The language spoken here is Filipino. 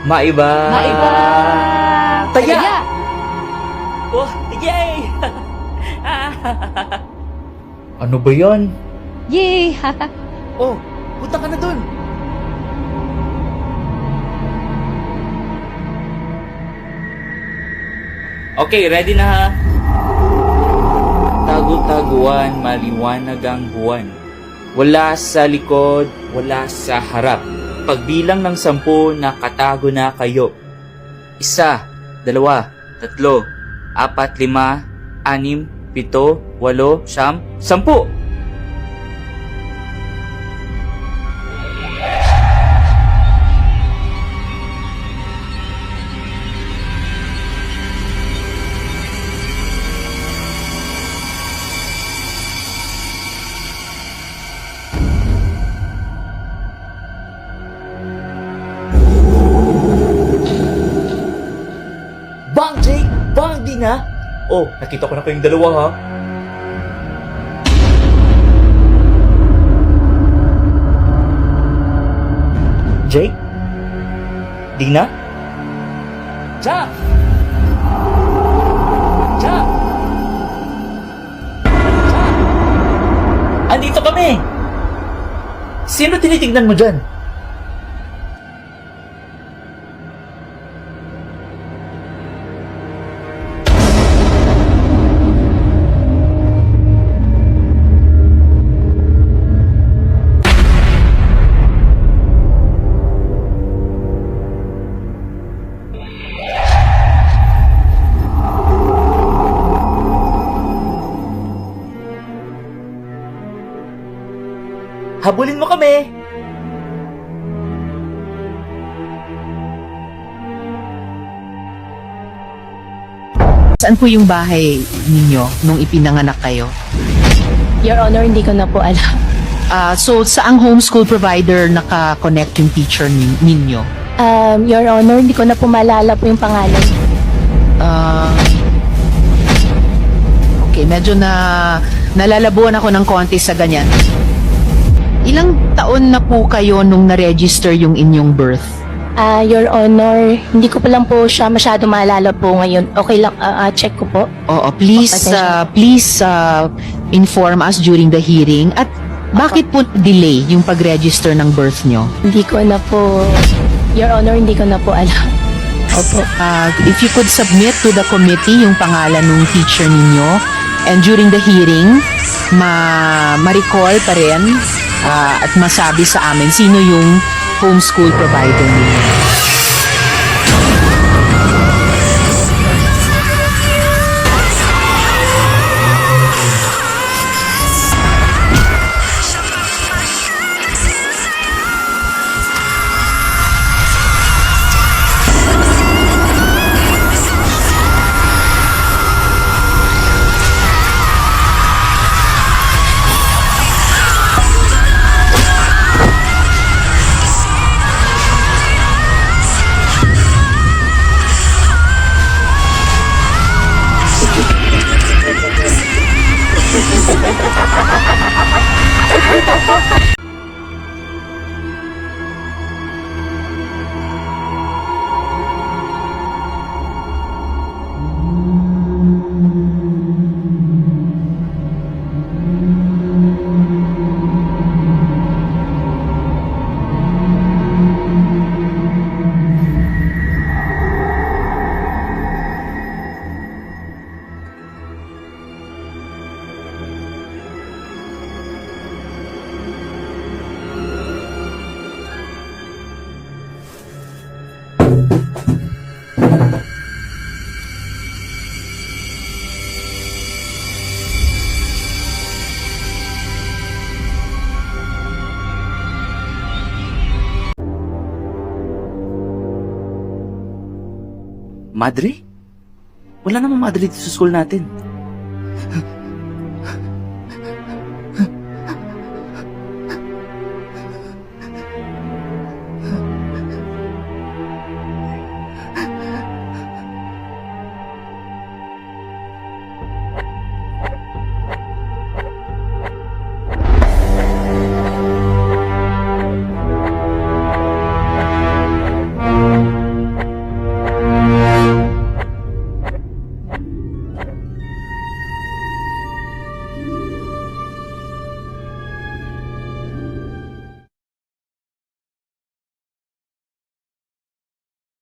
Maiba! Maiba! Taya! Taya! Oh, yay! Ano ba yan? Yay! Oh, punta ka na dun! Okay, ready na ha? Tagu-taguan, maliwanag ang buwan. Wala sa likod, wala sa harap. Pagbilang ng 10, nakatago na kayo. 1, 2, 3, 4, 5, 6, 7, 8, 9, 10. Bang, Jake! Bang, Dina! Oh, nakita ko na kayong dalawa, ha? Jake? Dina? Jack! Jack! Jack! Andito kami! Sino tinitignan mo dyan? Habulin mo kami! Saan po yung bahay ninyo nung ipinanganak kayo? Your Honor, hindi ko na po alam. So, saang homeschool provider naka-connect yung teacher ninyo? Your Honor, hindi ko na po maalala po yung pangalan. Okay, medyo nalalabuan ako ng konti sa ganyan. Ilang taon na po kayo nung na-register yung inyong birth? Your Honor, hindi ko pa lang po siya masyado maalala po ngayon. Okay lang, check ko po. Oo, please inform us during the hearing. At bakit po delay yung pag-register ng birth nyo? Hindi ko na po, Your Honor, hindi ko na po alam. Opo. If you could submit to the committee yung pangalan ng teacher ninyo, and during the hearing, ma-recall pa rin at masabi sa amin sino yung homeschool provider ninyo. Madre? Wala namang madre dito sa school natin.